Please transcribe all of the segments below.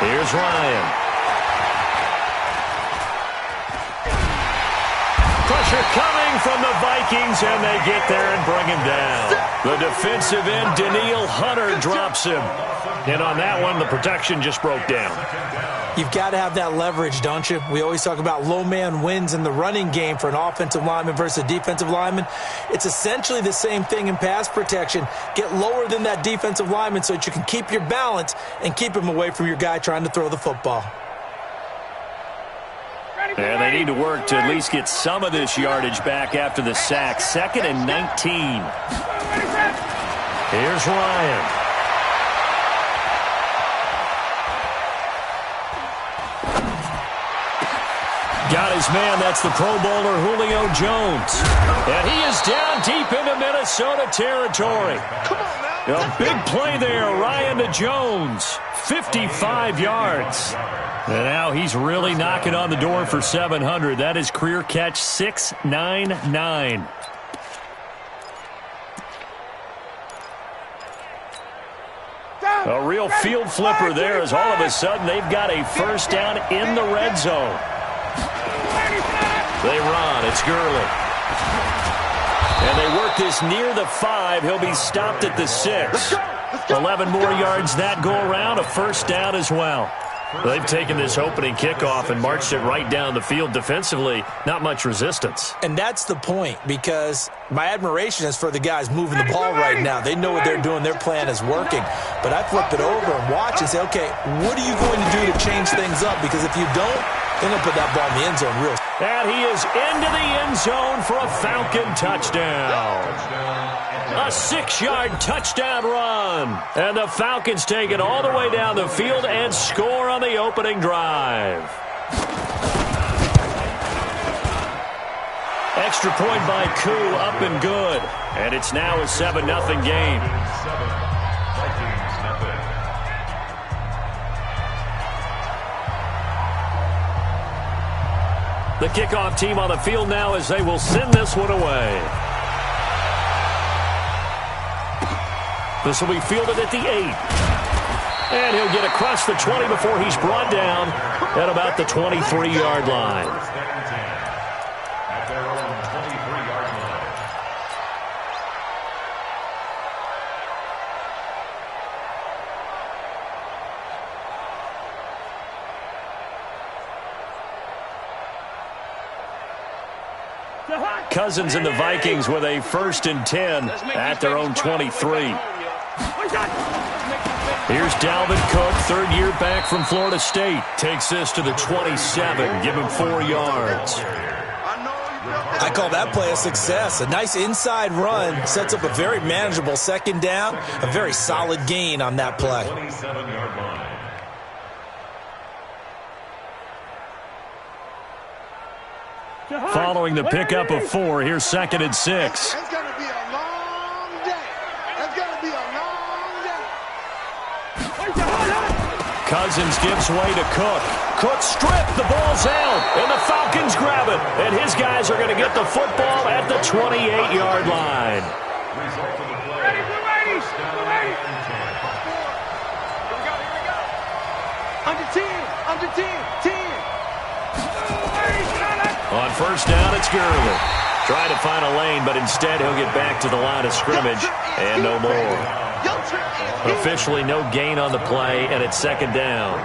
Here's Ryan. Pressure coming from the Vikings, and they get there and bring him down. The defensive end, Danielle Hunter, drops him. And on that one, the protection just broke down. You've got to have that leverage, don't you? We always talk about low man wins in the running game for an offensive lineman versus a defensive lineman. It's essentially the same thing in pass protection. Get lower than that defensive lineman so that you can keep your balance and keep him away from your guy trying to throw the football. And they need to work to at least get some of this yardage back after the sack. 2nd and 19. Here's Ryan. Got his man. That's the Pro Bowler Julio Jones. And he is down deep into Minnesota territory. A big play there. Ryan to Jones. 55 yards. And now he's really knocking on the door for 700. That is career catch 699. A real field flipper there as all of a sudden they've got a first down in the red zone. They run. It's Gurley. And they work this near the 5. He'll be stopped at the 6. 11 more yards that go around. A first down as well. They've taken this opening kickoff and marched it right down the field defensively. Not much resistance. And that's the point, because my admiration is for the guys moving the ball right now. They know what they're doing. Their plan is working. But I flip it over and watch and say, okay, what are you going to do to change things up? Because if you don't, they're going to put that ball in the end zone real. And he is into the end zone for a Falcon touchdown. A 6-yard touchdown run. And the Falcons take it all the way down the field and score on the opening drive. Extra point by Koo, up and good. And it's now a 7-0 game. The kickoff team on the field now as they will send this one away. This will be fielded at the 8. And he'll get across the 20 before he's brought down at about the 23-yard line. Cousins and the Vikings with a 1st and 10 at their own 23. Here's Dalvin Cook, 3rd year back from Florida State. Takes this to the 27. Give him 4 yards. I call that play a success. A nice inside run sets up a very manageable 2nd down. A very solid gain on that play. Following the pickup of 4, here's 2nd and 6. It's going to be a long day. It's going to be a long day. Cousins gives way to Cook. Cook stripped. The ball's out. And the Falcons grab it. And his guys are going to get the football at the 28-yard line. Under 10. On 1st down, it's Gurley. Trying to find a lane, but instead he'll get back to the line of scrimmage. And no more. Officially no gain on the play, and it's 2nd down.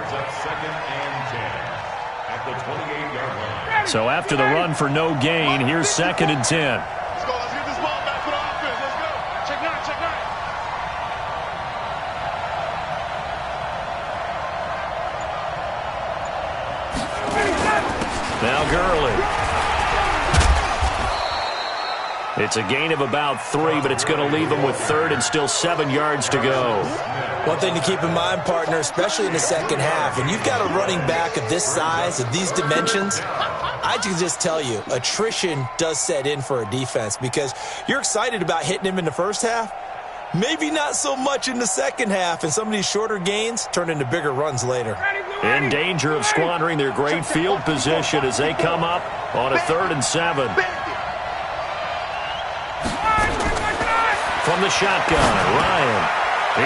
So after the run for no gain, here's 2nd and 10. Let's go. Let's get this ball back for the offense. Let's go. Check 9, check 9. Now Gurley. It's a gain of about 3, but it's going to leave him with 3rd and still 7 yards to go. One thing to keep in mind, partner, especially in the second half, when you've got a running back of this size, of these dimensions, I can just tell you, attrition does set in for a defense because you're excited about hitting him in the first half. Maybe not so much in the second half, and some of these shorter gains turn into bigger runs later. In danger of squandering their great field position as they come up on a 3rd and 7. From the shotgun, Ryan.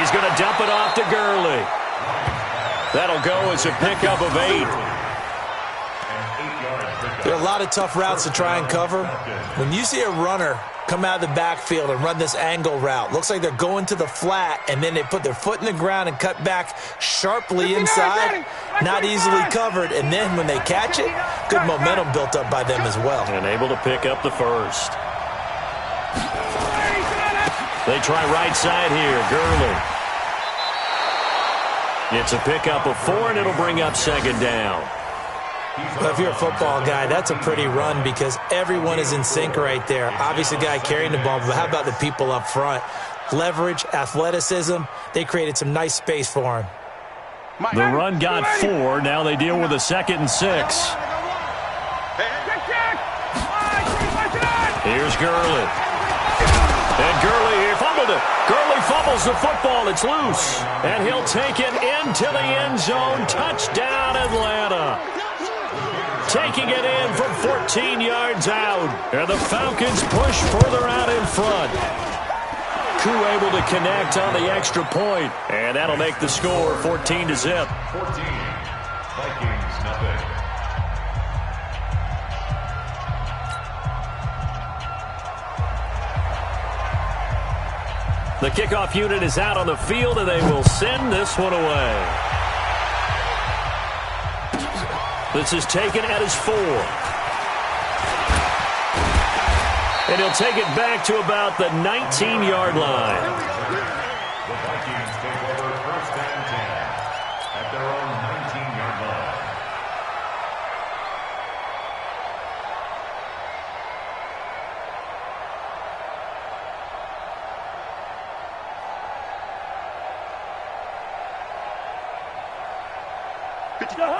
He's going to dump it off to Gurley. That'll go as a pickup of 8. There are a lot of tough routes to try and cover. When you see a runner come out of the backfield and run this angle route, looks like they're going to the flat, and then they put their foot in the ground and cut back sharply inside, not easily covered, and then when they catch it, good momentum built up by them as well. And able to pick up the first. They try right side here, Gurley. It's a pickup of 4, and it'll bring up second down. Well, if you're a football guy, that's a pretty run because everyone is in sync right there. Obviously, the guy carrying the ball, but how about the people up front? Leverage, athleticism, they created some nice space for him. The run got 4. Now they deal with a 2nd and 6. Here's Gurley. And Gurley, he fumbled it. Gurley fumbles the football. It's loose. And he'll take it into the end zone. Touchdown, Atlanta. Taking it in from 14 yards out. And the Falcons push further out in front. Koo able to connect on the extra point. And that'll make the score 14-0. 14. Vikings, nothing. The kickoff unit is out on the field, and they will send this one away. This is taken at his 4. And he'll take it back to about the 19-yard line. The Vikings take over 1st and 10 at their own 19-yard line.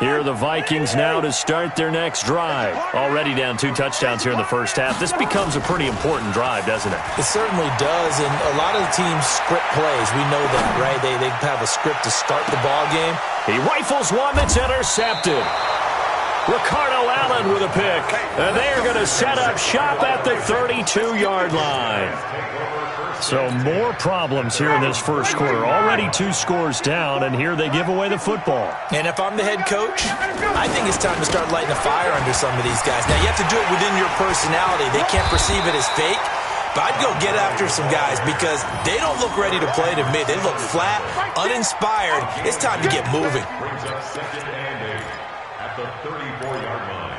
Here are the Vikings now to start their next drive. Already down 2 touchdowns here in the first half. This becomes a pretty important drive, doesn't it? It certainly does, and a lot of the teams script plays. We know that, right? They have a script to start the ball game. He rifles one that's intercepted. Ricardo Allen with a pick. And they're going to set up shop at the 32-yard line. So more problems here in this first quarter. Already 2 scores down, and here they give away the football. And if I'm the head coach, I think it's time to start lighting a fire under some of these guys. Now, you have to do it within your personality. They can't perceive it as fake. But I'd go get after some guys because they don't look ready to play to me. They look flat, uninspired. It's time to get moving. Brings up 2nd and 8 at the 34-yard line.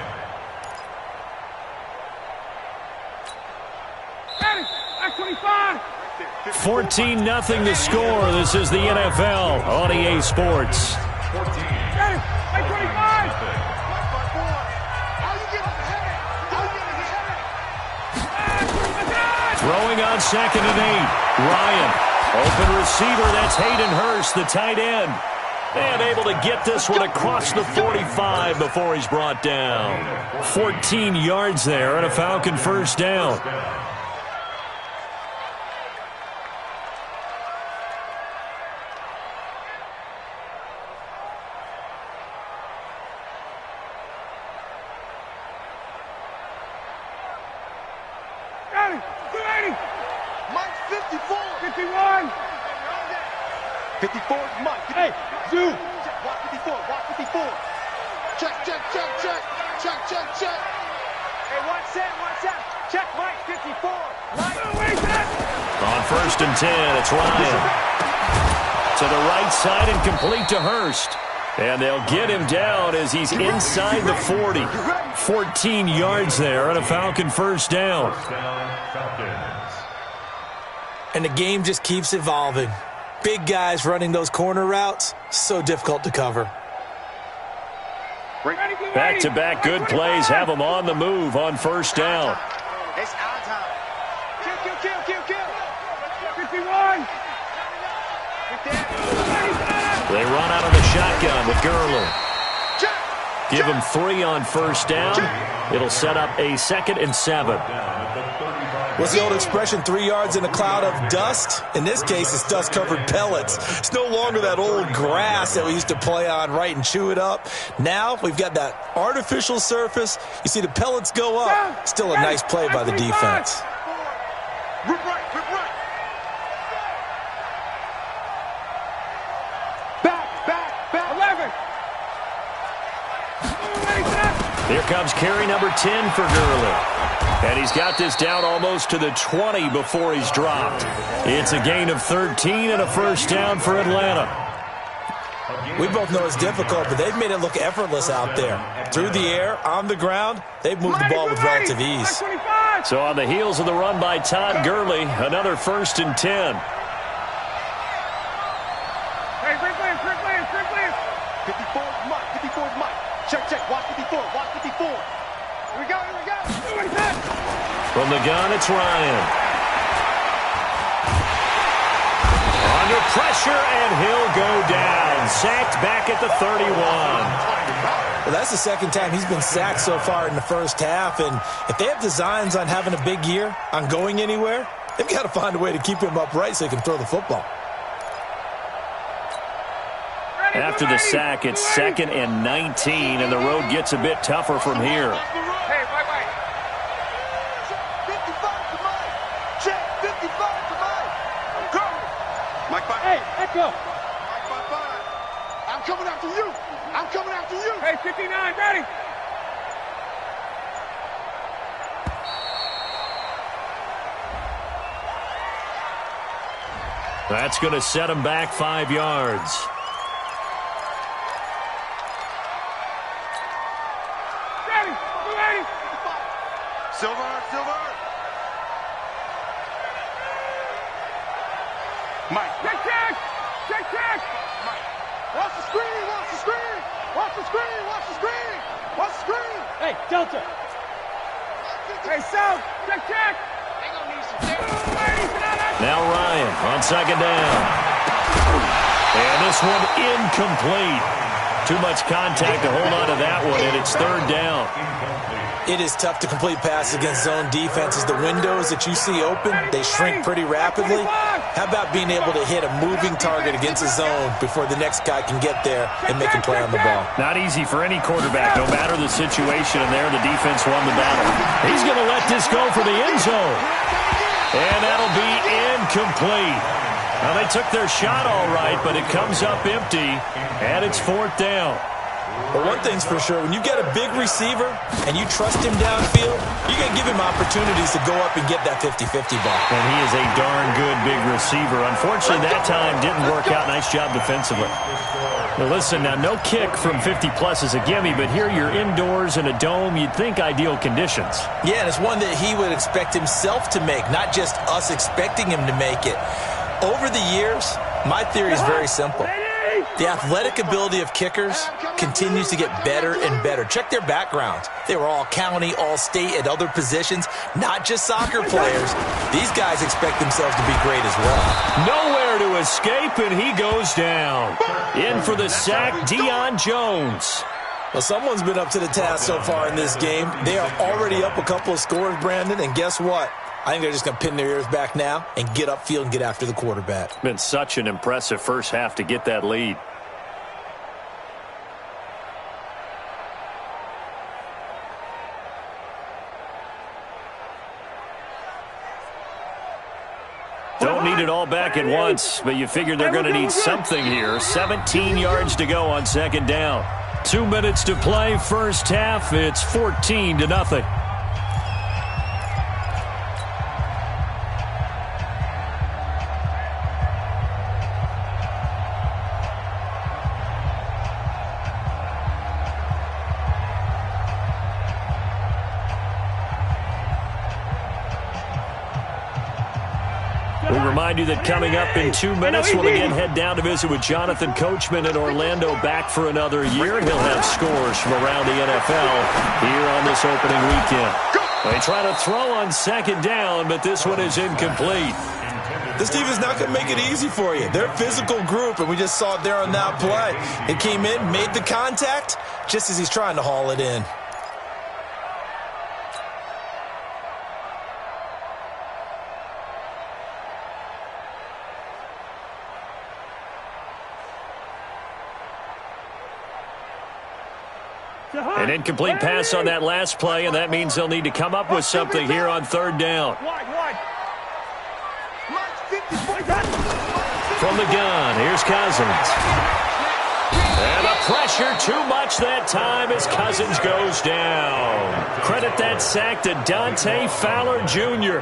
14-0 to score. This is the NFL on EA Sports. 14. Throwing on 2nd and 8. Ryan. Open receiver. That's Hayden Hurst, the tight end. And able to get this one across the 45 before he's brought down. 14 yards there and a Falcon first down. Mike 54. 51. 54 is Mike. Hey, Zoo. Watch 54. Watch 54. Check, check, check, check. Check, check, check. Hey, one set. Check Mike 54. On 1st and 10, it's Ryan. To the right side and complete to Hurst. And they'll get him down as he's inside the 40. 14 yards there and a Falcon first down. First down, Falcons. And the game just keeps evolving. Big guys running those corner routes, so difficult to cover. Back-to-back good plays have them on the move on first down. It's our time. Kill. 51. They run out of the shotgun with Gurley. Give him 3 on first down. It'll set up a 2nd and 7. What's the old expression, 3 yards in a cloud of dust? In this case, it's dust-covered pellets. It's no longer that old grass that we used to play on, right, and chew it up. Now we've got that artificial surface. You see the pellets go up. Still a nice play by the defense. Rip right. Back. 11. Here comes carry number 10 for Gurley. And he's got this down almost to the 20 before he's dropped. It's a gain of 13 and a first down for Atlanta. We both know it's difficult, but they've made it look effortless out there. Through the air, on the ground, they've moved the ball with relative ease. So on the heels of the run by Todd Gurley, another 1st and 10. Hey, quick clears. 54 is Mike. 54 is Mike. Check. Watch 54. Watch 54. Here we go. From the gun, it's Ryan. Under pressure, and he'll go down. Sacked back at the 31. Well, that's the second time he's been sacked so far in the first half, and if they have designs on having a big year, on going anywhere, they've got to find a way to keep him upright so he can throw the football. After the sack, it's 2nd and 19, and the road gets a bit tougher from here. Hey, wait. Check 55 to Mike. Check 55 to Mike. Go. Mike 5. Hey, let's go. Mike 5. I'm coming after you. Hey, 59, ready. That's going to set him back 5 yards. Silver. Mike. Check. Mike. Watch the screen. Hey, Delta. Hey, South. Check. Now Ryan on 2nd down. And this one incomplete. Too much contact to hold on to that one, and it's 3rd down. It is tough to complete passes against zone defenses. The windows that you see open, they shrink pretty rapidly. How about being able to hit a moving target against a zone before the next guy can get there and make a play on the ball? Not easy for any quarterback, no matter the situation, and there the defense won the battle. He's going to let this go for the end zone. And that'll be incomplete. Now, they took their shot all right, but it comes up empty, and it's 4th down. But one thing's for sure, when you get a big receiver and you trust him downfield, you're going to give him opportunities to go up and get that 50-50 ball. And he is a darn good big receiver. Unfortunately, that time didn't work out. Nice job defensively. Well, listen, now, no kick from 50-plus is a gimme, but here you're indoors in a dome. You'd think ideal conditions. Yeah, and it's one that he would expect himself to make, not just us expecting him to make it. Over the years, my theory is very simple. The athletic ability of kickers continues to get better and better. Check their backgrounds. They were all county, all state, at other positions, not just soccer players. These guys expect themselves to be great as well. Nowhere to escape, and he goes down. In for the sack, Deion Jones. Well, someone's been up to the task so far in this game. They are already up a couple of scores, Brandon, and guess what? I think they're just going to pin their ears back now and get upfield and get after the quarterback. Been such an impressive first half to get that lead. Don't need it all back at once, but you figure they're going to need something here. 17 yards to go on 2nd down. 2 minutes to play, first half. It's 14-0. Remind you that coming up in 2 minutes, we'll again head down to visit with Jonathan Coachman in Orlando, back for another year. He'll have scores from around the NFL here on this opening weekend. They try to throw on 2nd down, but this one is incomplete. This team is not going to make it easy for you. They're a physical group, and we just saw it there on that play. They came in, made the contact, just as he's trying to haul it in. An incomplete pass on that last play, and that means they'll need to come up with something here on 3rd down. From the gun, here's Cousins. And the pressure too much that time as Cousins goes down. Credit that sack to Dante Fowler Jr.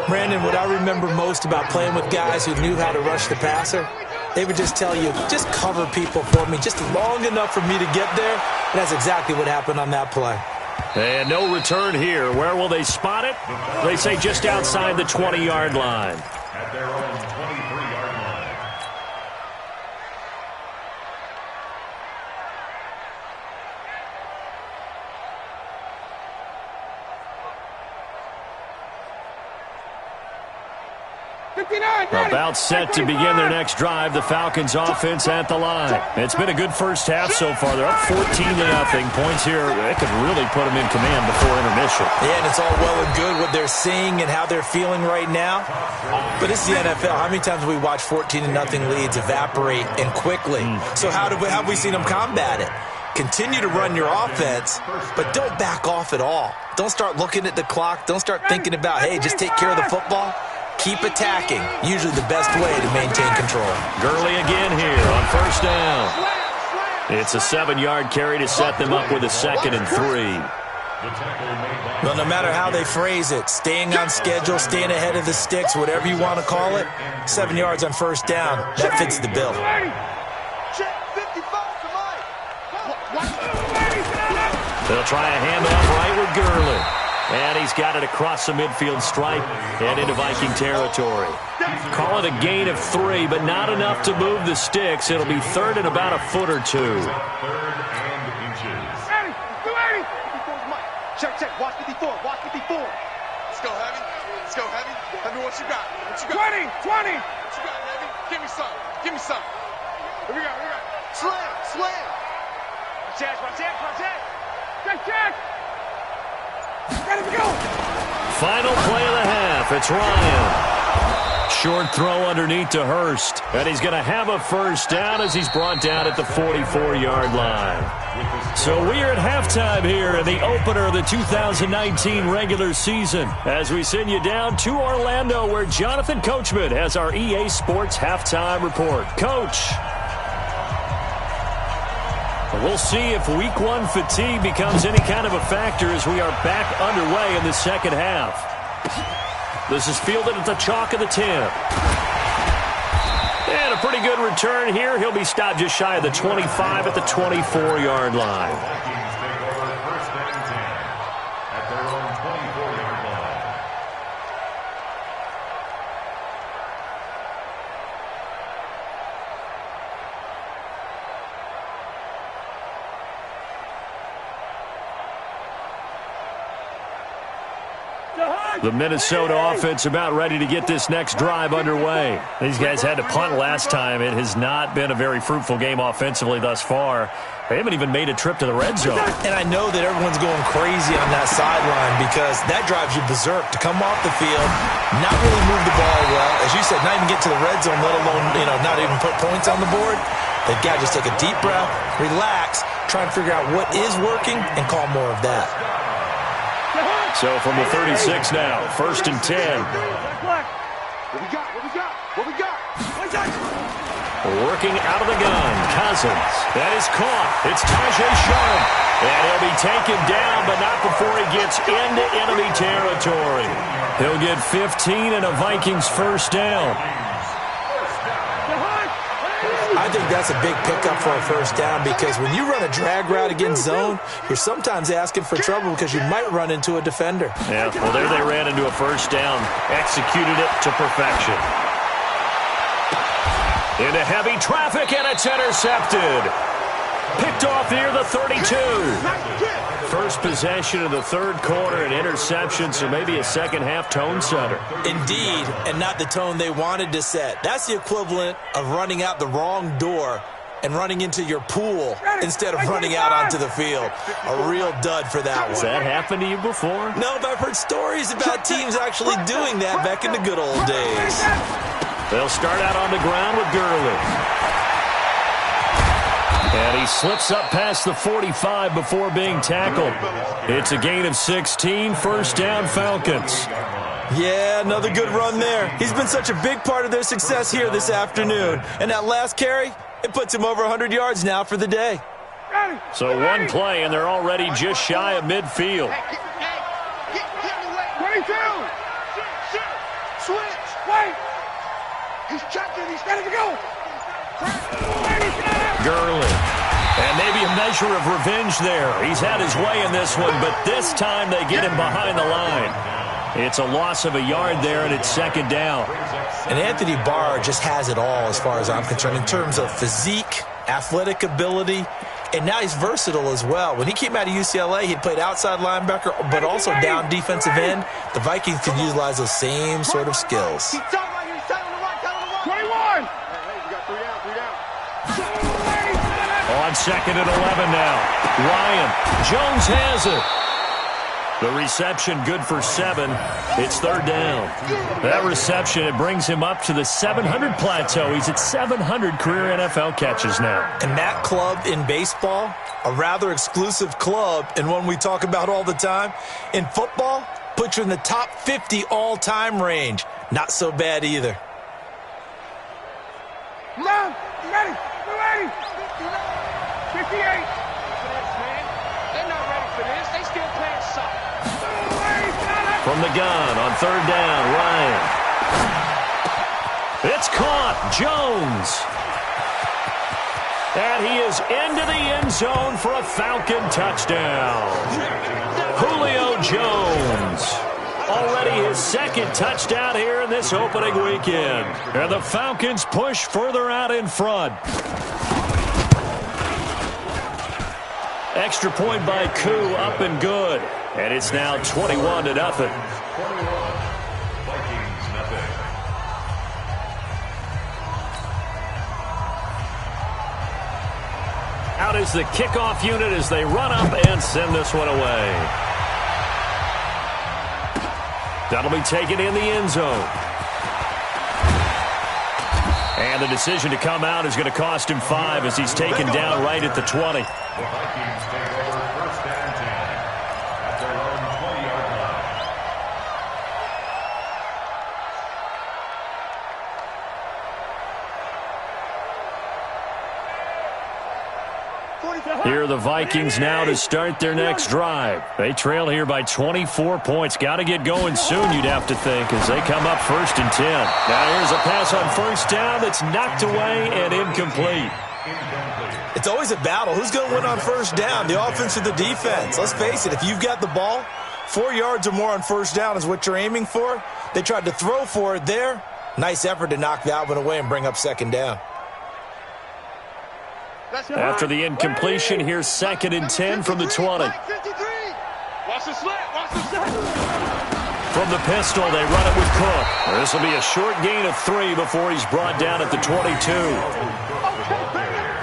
Brandon, what I remember most about playing with guys who knew how to rush the passer, they would just tell you, just cover people for me just long enough for me to get there. And that's exactly what happened on that play. And no return here. Where will they spot it? They say just outside the 20-yard line. At their own 23-yard line. About set to begin their next drive, the Falcons offense at the line. It's been a good first half so far. They're up 14-0. Points here, it could really put them in command before intermission. Yeah, and it's all well and good what they're seeing and how they're feeling right now. But it's the NFL. How many times have we watched 14-0 leads evaporate and quickly? So how have we seen them combat it? Continue to run your offense, but don't back off at all. Don't start looking at the clock. Don't start thinking about, hey, just take care of the football. Keep attacking. Usually the best way to maintain control. Gurley again here on first down. It's a 7-yard carry to set them up with a 2nd and 3. Well, no matter how they phrase it, staying on schedule, staying ahead of the sticks, whatever you want to call it, 7 yards on first down, that fits the bill. They'll try a handoff right with Gurley. And he's got it across the midfield stripe and into Viking territory. Call it a gain of 3, but not enough to move the sticks. It'll be 3rd and about a foot or 2. 3rd and inches. Check. Watch 54. Watch 54. Let's go, Heavy. Let's go, Heavy. Heavy, what you got? What you got? 20. What you got, Heavy? Give me some. Here we go. Slam. Check. Ready to go. Final play of the half. It's Ryan. Short throw underneath to Hurst. And he's going to have a first down as he's brought down at the 44-yard line. So we are at halftime here in the opener of the 2019 regular season as we send you down to Orlando where Jonathan Coachman has our EA Sports halftime report. Coach. We'll see if week 1 fatigue becomes any kind of a factor as we are back underway in the second half. This is fielded at the chalk of the 10. And a pretty good return here. He'll be stopped just shy of the 25 at the 24-yard line. Vikings take over 1st and 10 at their own 24-yard line. The Minnesota offense about ready to get this next drive underway. These guys had to punt last time. It has not been a very fruitful game offensively thus far. They haven't even made a trip to the red zone. And I know that everyone's going crazy on that sideline because that drives you berserk to come off the field, not really move the ball well. As you said, not even get to the red zone, let alone, not even put points on the board. They've got to just take a deep breath, relax, try and figure out what is working, and call more of that. So from the 36 now, 1st and 10. What we got? Working out of the gun, Cousins. That is caught. It's Tajay Sharp. And he'll be taken down, but not before he gets into enemy territory. He'll get 15 and a Vikings first down. I think that's a big pickup for a first down because when you run a drag route against zone, you're sometimes asking for trouble because you might run into a defender. Yeah, well, there they ran into a first down, executed it to perfection. Into heavy traffic, and it's intercepted. Picked off near the 32. First possession of the 3rd quarter, an interception, so maybe a second-half tone setter. Indeed, and not the tone they wanted to set. That's the equivalent of running out the wrong door and running into your pool instead of running out onto the field. A real dud for that one. Has that happened to you before? No, but I've heard stories about teams actually doing that back in the good old days. They'll start out on the ground with Gurley. And he slips up past the 45 before being tackled. It's a gain of 16, first down Falcons. Yeah, another good run there. He's been such a big part of their success here this afternoon. And that last carry, It puts him over 100 yards now for the day. So one play, and they're already just shy of midfield. Get 22. Switch. Wait. He's checking. He's ready to go. Gurley. And maybe a measure of revenge there. He's had his way in this one, but this time they get him behind the line. It's a loss of a yard there, and it's second down. And Anthony Barr just has it all as far as I'm concerned in terms of physique, athletic ability, and now he's versatile as well. When he came out of UCLA, he played outside linebacker, but also down defensive end. The Vikings can utilize those same sort of skills. 21. On second and 11 now. Ryan. Jones has it. The reception good for 7. It's third down. That reception, it brings him up to the 700 plateau. He's at 700 career NFL catches now. And that club in baseball, a rather exclusive club and one we talk about all the time. In football, puts you in the top 50 all-time range. Not so bad either. Ready. 58. They're not ready for this. They still playing soft. From the gun on third down, Ryan. It's caught. Jones. And he is into the end zone for a Falcon touchdown. Julio Jones. Already his second touchdown here in this opening weekend. And the Falcons push further out in front. Extra point by Koo, up and good. And it's now 21-0. 21. Vikings, nothing. Out is the kickoff unit as they run up and send this one away. That'll be taken in the end zone. And the decision to come out is going to cost him 5 as he's taken down right at the 20. The Vikings take over first and 10 at their own 20-yard line. Here are the Vikings now to start their next drive. They trail here by 24 points. Got to get going soon, you'd have to think, as they come up first and 10. Now here's a pass on first down that's knocked away and incomplete. It's always a battle. Who's going to win on first down, the offense or the defense? Let's face it, if you've got the ball, 4 yards or more on first down is what you're aiming for. They tried to throw for it there. Nice effort to knock that one away and bring up second down. After the incompletion, here's second and 10 from the 20. Watch the slant. Watch the slant. From the pistol, they run it with Cook. This will be a short gain of 3 before he's brought down at the 22.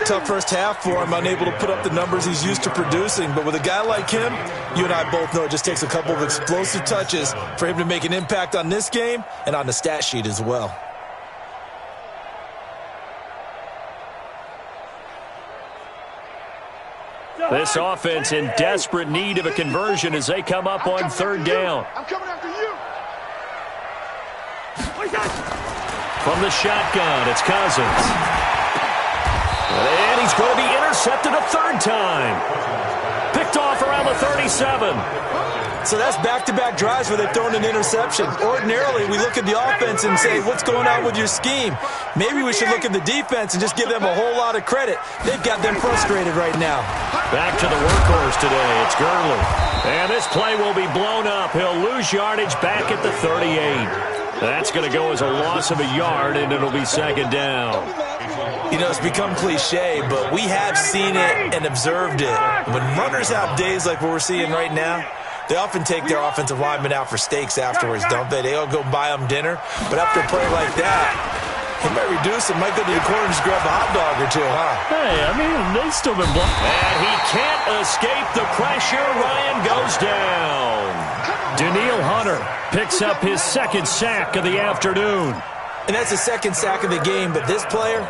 Tough first half for him, unable to put up the numbers he's used to producing. But with a guy like him, you and I both know it just takes a couple of explosive touches for him to make an impact on this game and on the stat sheet as well. This offense in desperate need of a conversion as they come up on third down. I'm coming after you. From the shotgun, it's Cousins. And he's going to be intercepted a third time. Picked off around the 37. So that's back-to-back drives where they've thrown an interception. Ordinarily, we look at the offense and say, what's going on with your scheme? Maybe we should look at the defense and just give them a whole lot of credit. They've got them frustrated right now. Back to the workhorse today. It's Gurley. And this play will be blown up. He'll lose yardage back at the 38. That's going to go as a loss of a yard, and it'll be second down. You know, it's become cliche, but we have seen it and observed it. When runners have days like what we're seeing right now, they often take their offensive linemen out for steaks afterwards, don't they? They all go buy them dinner. But after a play like that, he might reduce it, might go to the corner and just grab a hot dog or two, huh? Hey, I mean, they've still been blocked. And he can't escape the pressure. Ryan goes down. Daniil Hunter picks up his second sack of the afternoon. And that's the second sack of the game, but this player,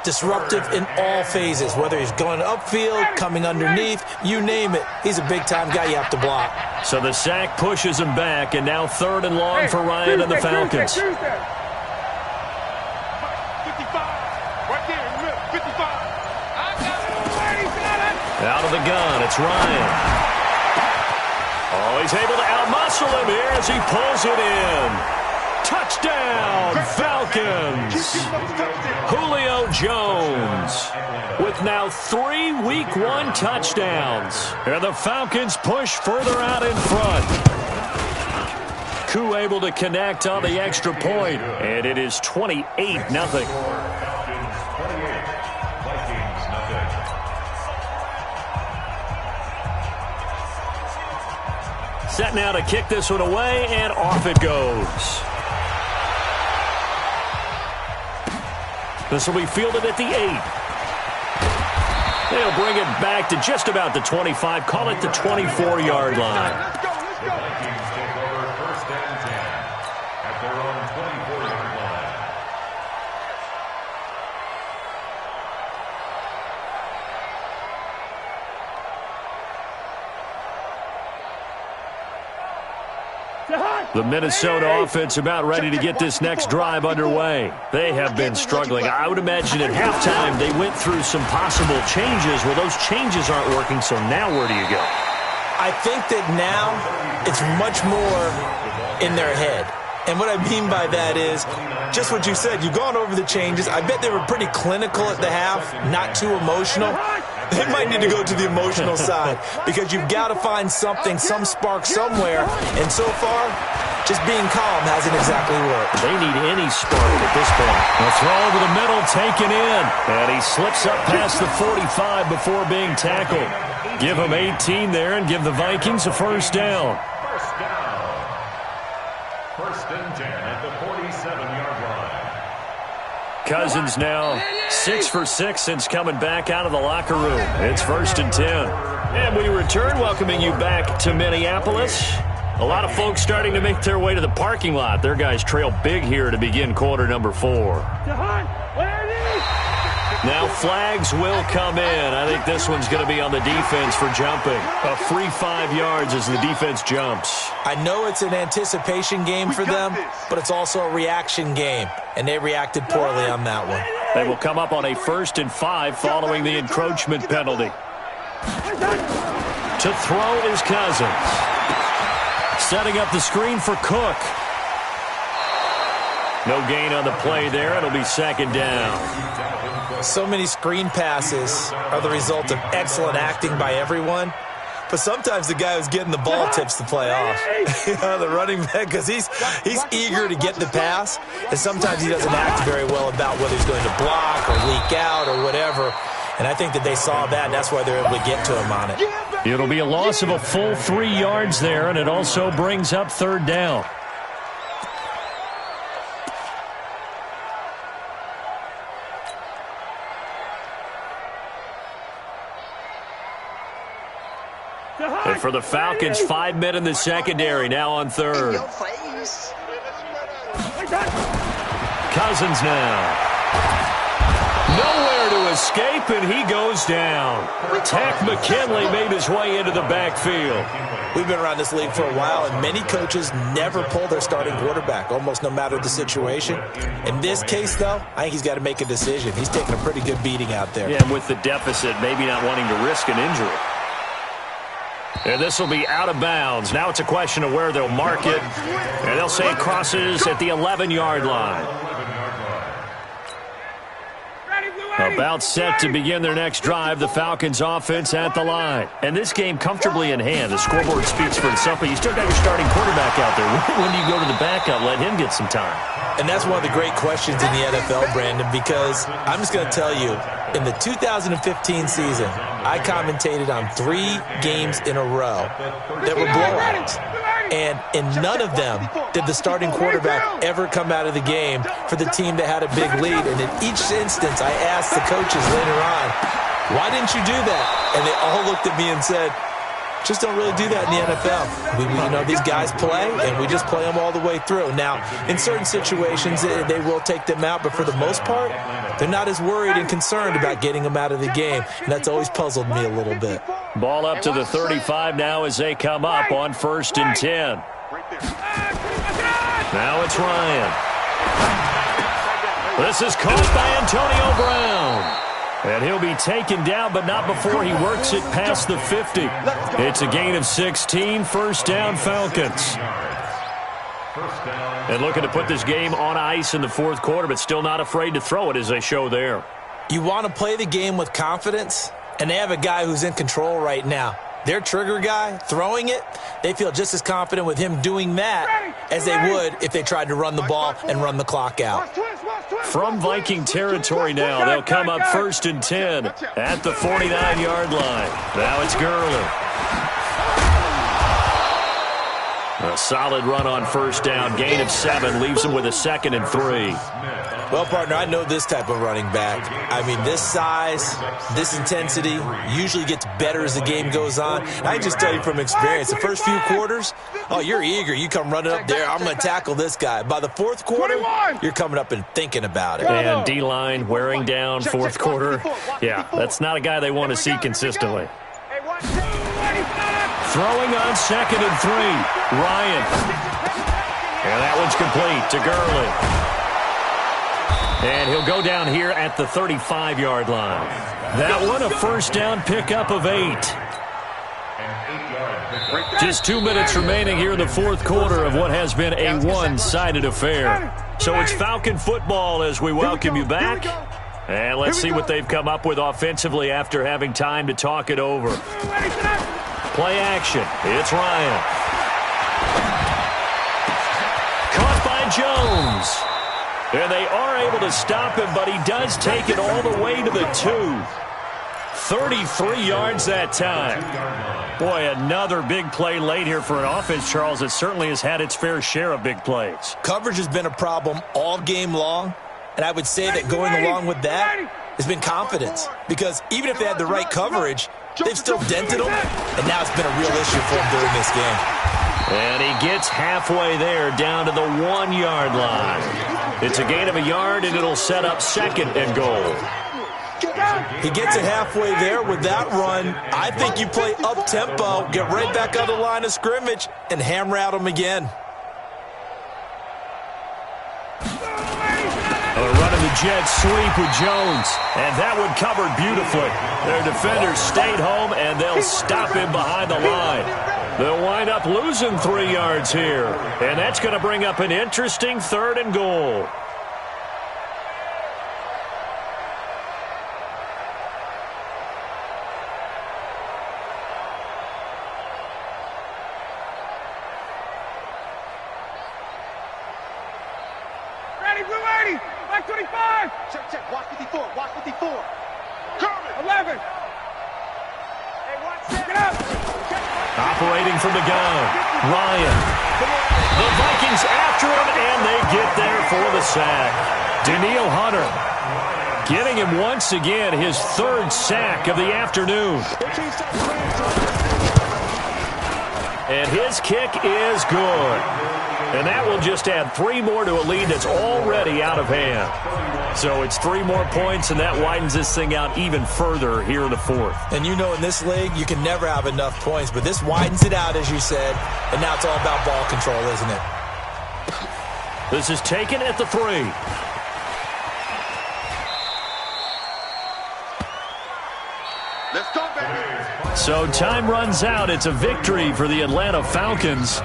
disruptive in all phases, whether he's going upfield, coming underneath, you name it. He's a big-time guy you have to block. So the sack pushes him back, and now third and long for Ryan and the Falcons. 55. Right there in the middle. 55. Out of the gun, it's Ryan. Oh, he's able to outmuscle him here as he pulls it in. Touchdown, Falcons. Julio Jones with now 3 Week 1 touchdowns. And the Falcons push further out in front. Koo able to connect on the extra point, and it is 28-0. Set now to kick this one away, and off it goes. This will be fielded at the 8. They'll bring it back to just about the 25, call it the 24-yard line. The Vikings take over 1st and 10 at their own 24-yard line. The Minnesota offense about ready to get this next drive underway. They have been struggling. I would imagine at halftime they went through some possible changes. Well, those changes aren't working, so now where do you go? I think that now it's much more in their head. And what I mean by that is just what you said. You've gone over the changes. I bet they were pretty clinical at the half, not too emotional. They might need to go to the emotional side because you've got to find something, some spark somewhere. And so far, just being calm hasn't exactly worked. They need any spark at this point. A throw over the middle, taken in. And he slips up past the 45 before being tackled. Give him 18 there and give the Vikings a first down. First down. 1st and 10 at the 47-yard line. Cousins now 6 for 6 since coming back out of the locker room. It's 1st and 10. And we return, welcoming you back to Minneapolis. A lot of folks starting to make their way to the parking lot. Their guys trail big here to begin quarter number 4. Now flags will come in. I think this one's going to be on the defense for jumping. A free 5 yards as the defense jumps. I know it's an anticipation game for them, but it's also a reaction game, and they reacted poorly on that one. They will come up on a 1st and 5 following the encroachment penalty. To throw is Cousins. Setting up the screen for Cook. No gain on the play there. It'll be 2nd down. So many screen passes are the result of excellent acting by everyone. But sometimes the guy who's getting the ball tips the play off. The running back, because he's eager to get the pass, and sometimes he doesn't act very well about whether he's going to block or leak out or whatever. And I think that they saw that, and that's why they're able to get to him on it. It'll be a loss of a full 3 yards there, and it also brings up 3rd down. And for the Falcons, 5 men in the secondary, now on 3rd. Cousins now. Nowhere to escape, and he goes down. Tack McKinley made his way into the backfield. We've been around this league for a while, and many coaches never pull their starting quarterback, almost no matter the situation. In this case, though, I think he's got to make a decision. He's taking a pretty good beating out there. Yeah, and with the deficit, maybe not wanting to risk an injury. And this will be out of bounds. Now it's a question of where they'll mark it. And they'll say it crosses at the 11-yard line. About set to begin their next drive, the Falcons offense at the line. And this game comfortably in hand. The scoreboard speaks for itself, but you still got your starting quarterback out there. When do you go to the backup? Let him get some time. And that's one of the great questions in the NFL, Brandon, because I'm just going to tell you, in the 2015 season, I commentated on 3 games in a row that were blowouts. And in none of them did the starting quarterback ever come out of the game for the team that had a big lead. And in each instance, I asked the coaches later on, why didn't you do that? And they all looked at me and said, just don't really do that in the NFL. These guys play, and we just play them all the way through. Now, in certain situations, they will take them out, but for the most part, they're not as worried and concerned about getting them out of the game, and that's always puzzled me a little bit. Ball up to the 35 now as they come up on 1st and 10. Now it's Ryan. This is caught by Antonio Brown. And he'll be taken down, but not before he works it past the 50. It's a gain of 16, first down Falcons. And looking to put this game on ice in the fourth quarter, but still not afraid to throw it as they show there. You want to play the game with confidence, and they have a guy who's in control right now. Their trigger guy, throwing it, they feel just as confident with him doing that as they would if they tried to run the ball and run the clock out. From Viking territory now, they'll come up 1st and 10 at the 49-yard line. Now it's Gurley. A solid run on first down, gain of 7, leaves him with a 2nd and 3. Well, partner, I know this type of running back. I mean, this size, this intensity usually gets better as the game goes on. And I just tell you from experience, the first few quarters, oh, you're eager. You come running up there, I'm going to tackle this guy. By the fourth quarter, you're coming up and thinking about it. And D-line wearing down fourth quarter. Yeah, that's not a guy they want to see consistently. Throwing on 2nd and 3, Ryan. And that one's complete to Gurley. And he'll go down here at the 35-yard line. That one, a first down pickup of 8. Just 2 minutes remaining here in the fourth quarter of what has been a one-sided affair. So it's Falcon football as we welcome you back. And let's see what they've come up with offensively after having time to talk it over. Play action. It's Ryan. Caught by Jones. And they are able to stop him, but he does take it all the way to the 2. 33 yards that time. Boy, another big play late here for an offense, Charles, that certainly has had its fair share of big plays. Coverage has been a problem all game long, and I would say that going along with that has been confidence. Because even if they had the right coverage, they've still dented them, and now it's been a real issue for them during this game. And he gets halfway there, down to the 1-yard line. It's a gain of a yard, and it'll set up 2nd and goal. He gets it halfway there with that run. I think you play up-tempo, get right back on the line of scrimmage, and hammer at him again. Running the jet sweep with Jones, and that one covered beautifully. Their defenders stayed home, and they'll stop him behind the line. They'll wind up losing 3 yards here, and that's going to bring up an interesting 3rd and goal. Ready, we're ready. 525. Check. Watch 54. Watch 54. Kermit. 11. Hey, watch. Get up. Operating from the gun, Ryan. The Vikings after him, and they get there for the sack. Danielle Hunter getting him once again, his 3rd sack of the afternoon. And his kick is good. And that will just add 3 more to a lead that's already out of hand. So it's 3 more points, and that widens this thing out even further here in the fourth. And you know in this league, you can never have enough points, but this widens it out, as you said, and now it's all about ball control, isn't it? This is taken at the 3. Let's go, baby. So time runs out. It's a victory for the Atlanta Falcons.